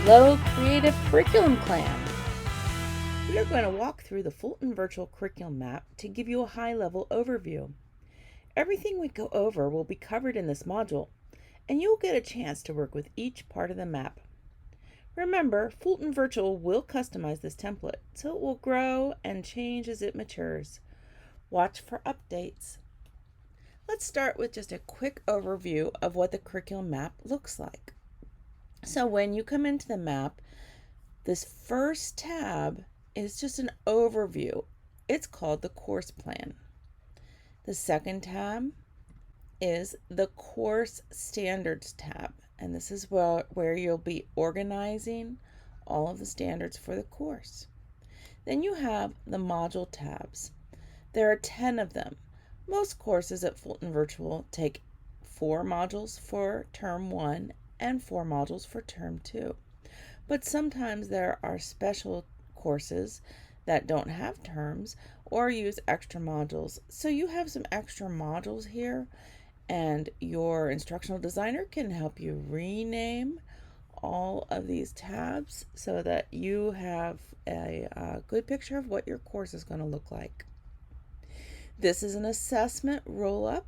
Hello, Creative Curriculum Clan! We are going to walk through the Fulton Virtual Curriculum Map to give you a high-level overview. Everything we go over will be covered in this module, and you'll get a chance to work with each part of the map. Remember, Fulton Virtual will customize this template, so it will grow and change as it matures. Watch for updates. Let's start with just a quick overview of what the curriculum map looks like. So when you come into the map, this first tab is just an overview. It's called the course plan. The second tab is the course standards tab, and this is where you'll be organizing all of the standards for the course. Then you have the module tabs. There are 10 of them. Most courses at Fulton Virtual take 4 modules for term 1 and 4 modules for term 2. But sometimes there are special courses that don't have terms or use extra modules. So you have some extra modules here, and your instructional designer can help you rename all of these tabs so that you have a good picture of what your course is going to look like. This is an assessment roll-up.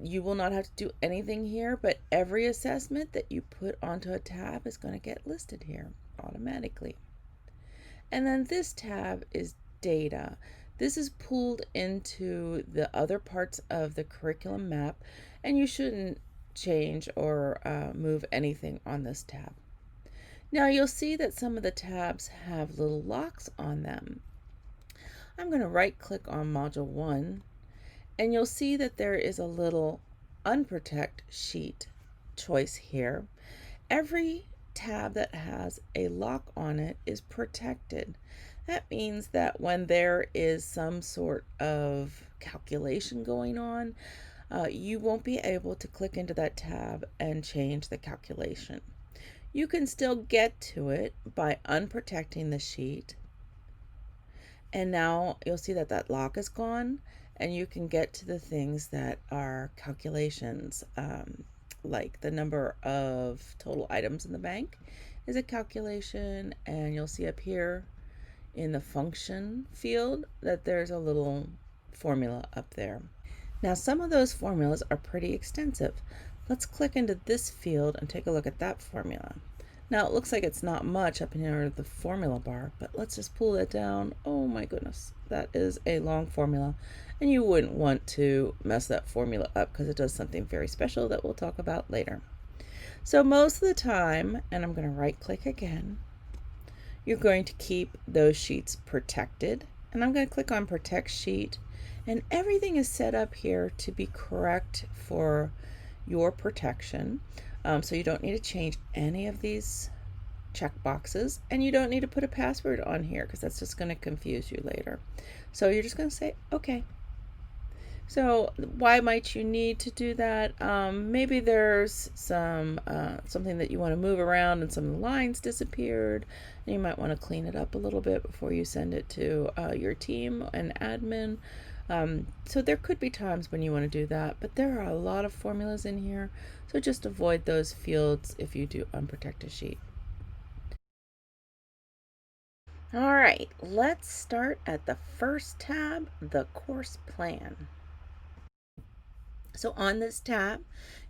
You will not have to do anything here, but every assessment that you put onto a tab is going to get listed here automatically. And then this tab is data. This is pulled into the other parts of the curriculum map, and you shouldn't change or move anything on this tab. Now you'll see that some of the tabs have little locks on them. I'm going to right click on module 1, and you'll see that there is a little unprotect sheet choice here. Every tab that has a lock on it is protected. That means that when there is some sort of calculation going on, you won't be able to click into that tab and change the calculation. You can still get to it by unprotecting the sheet, and now you'll see that that lock is gone, and you can get to the things that are calculations, like the number of total items in the bank is a calculation, and you'll see up here in the function field that there's a little formula up there. Now some of those formulas are pretty extensive. Let's click into this field and take a look at that formula. Now it looks like it's not much up in here the formula bar, but let's just pull that down. Oh my goodness, that is a long formula, and you wouldn't want to mess that formula up because it does something very special that we'll talk about later. So most of the time, and I'm going to right click again, you're going to keep those sheets protected, and I'm going to click on protect sheet, and everything is set up here to be correct for your protection. So you don't need to change any of these check boxes, and you don't need to put a password on here because that's just going to confuse you later. So you're just going to say okay. So why might you need to do that? Maybe there's some something that you want to move around and some of the lines disappeared, and you might want to clean it up a little bit before you send it to your team and admin. So there could be times when you want to do that, but there are a lot of formulas in here, so just avoid those fields if you do unprotect a sheet. All right, let's start at the first tab, the course plan. So on this tab,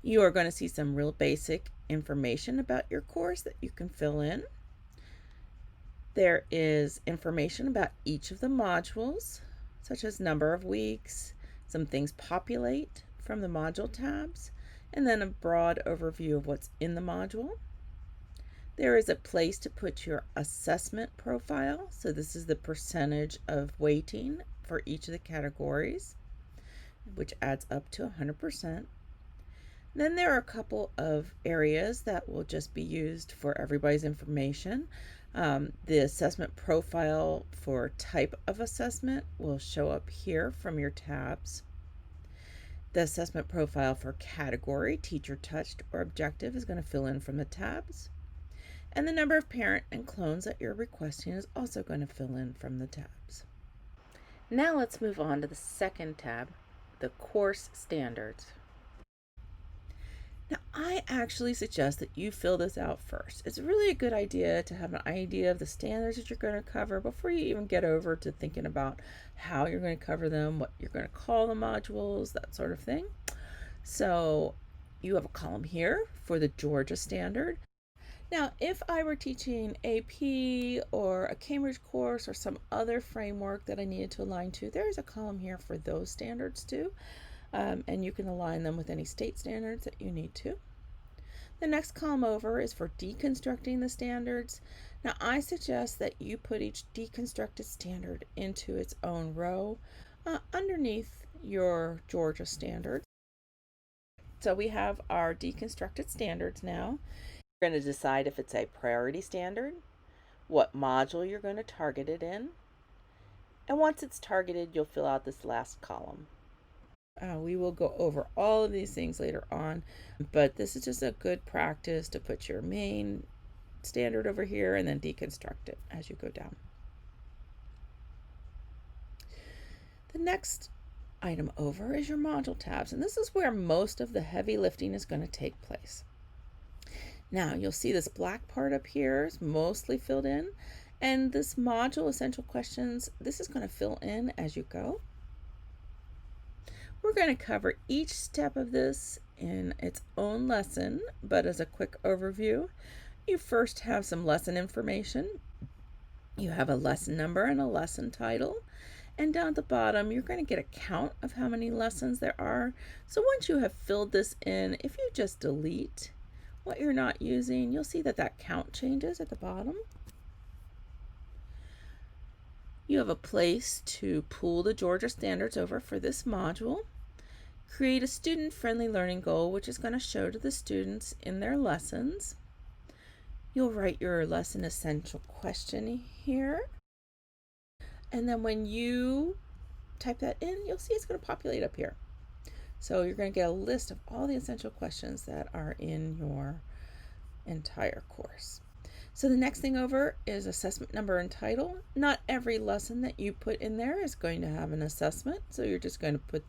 you are going to see some real basic information about your course that you can fill in. There is information about each of the modules, such as number of weeks, some things populate from the module tabs, and then a broad overview of what's in the module. There is a place to put your assessment profile. So this is the percentage of weighting for each of the categories, which adds up to 100%. Then there are a couple of areas that will just be used for everybody's information. The assessment profile for type of assessment will show up here from your tabs. The assessment profile for category, teacher touched or objective, is going to fill in from the tabs. And the number of parent and clones that you're requesting is also going to fill in from the tabs. Now let's move on to the second tab, the course standards. Now I actually suggest that you fill this out first. It's really a good idea to have an idea of the standards that you're going to cover before you even get over to thinking about how you're going to cover them, what you're going to call the modules, that sort of thing. So you have a column here for the Georgia standard. Now, if I were teaching AP or a Cambridge course or some other framework that I needed to align to, there's a column here for those standards too. And you can align them with any state standards that you need to. The next column over is for deconstructing the standards. Now, I suggest that you put each deconstructed standard into its own row underneath your Georgia standards. So we have our deconstructed standards now. You're going to decide if it's a priority standard, what module you're going to target it in, and once it's targeted, you'll fill out this last column. We will go over all of these things later on, but this is just a good practice to put your main standard over here and then deconstruct it as you go down. The next item over is your module tabs, and this is where most of the heavy lifting is going to take place. Now you'll see this black part up here is mostly filled in, and this module essential questions, this is going to fill in as you go. We're going to cover each step of this in its own lesson, but as a quick overview, you first have some lesson information. You have a lesson number and a lesson title. And down at the bottom, you're going to get a count of how many lessons there are. So once you have filled this in, if you just delete what you're not using, you'll see that that count changes at the bottom. You have a place to pull the Georgia standards over for this module. Create a student-friendly learning goal, which is going to show to the students in their lessons. You'll write your lesson essential question here. And then when you type that in, you'll see it's going to populate up here. So you're going to get a list of all the essential questions that are in your entire course. So the next thing over is assessment number and title. Not every lesson that you put in there is going to have an assessment, so you're just going to put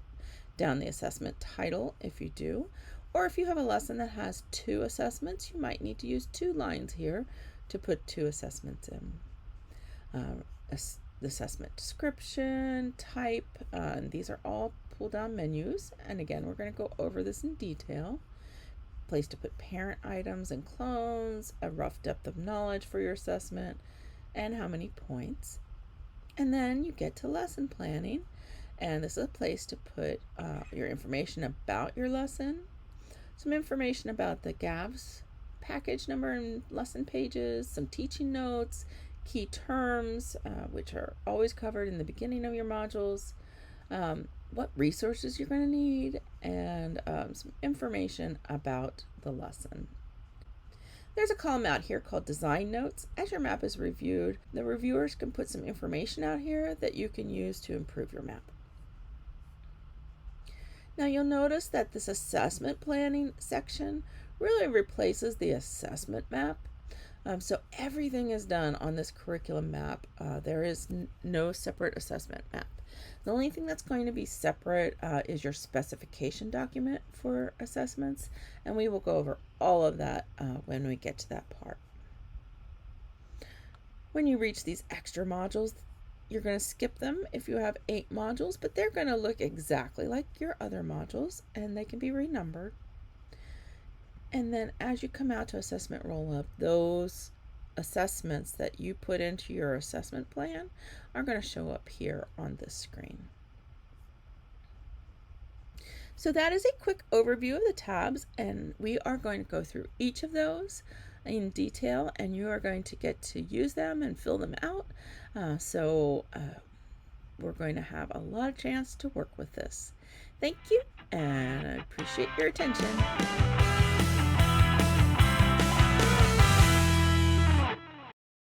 down the assessment title if you do. Or if you have a lesson that has 2 assessments, you might need to use 2 lines here to put 2 assessments in. The assessment description, type, these are all pull down menus. And again, we're going to go over this in detail. Place to put parent items and clones, a rough depth of knowledge for your assessment, and how many points. And then you get to lesson planning, and this is a place to put your information about your lesson, some information about the GAVS package number and lesson pages, some teaching notes, key terms, which are always covered in the beginning of your modules, what resources you're going to need, and some information about the lesson. There's a column out here called Design Notes. As your map is reviewed, the reviewers can put some information out here that you can use to improve your map. Now you'll notice that this assessment planning section really replaces the assessment map. So everything is done on this curriculum map. There is no separate assessment map. The only thing that's going to be separate is your specification document for assessments, and we will go over all of that when we get to that part. When you reach these extra modules, you're going to skip them if you have 8 modules, but they're going to look exactly like your other modules, and they can be renumbered. And then as you come out to assessment roll-up, those assessments that you put into your assessment plan are going to show up here on this screen. So that is a quick overview of the tabs, and we are going to go through each of those in detail, and you are going to get to use them and fill them out. We're going to have a lot of chance to work with this. Thank you, and I appreciate your attention.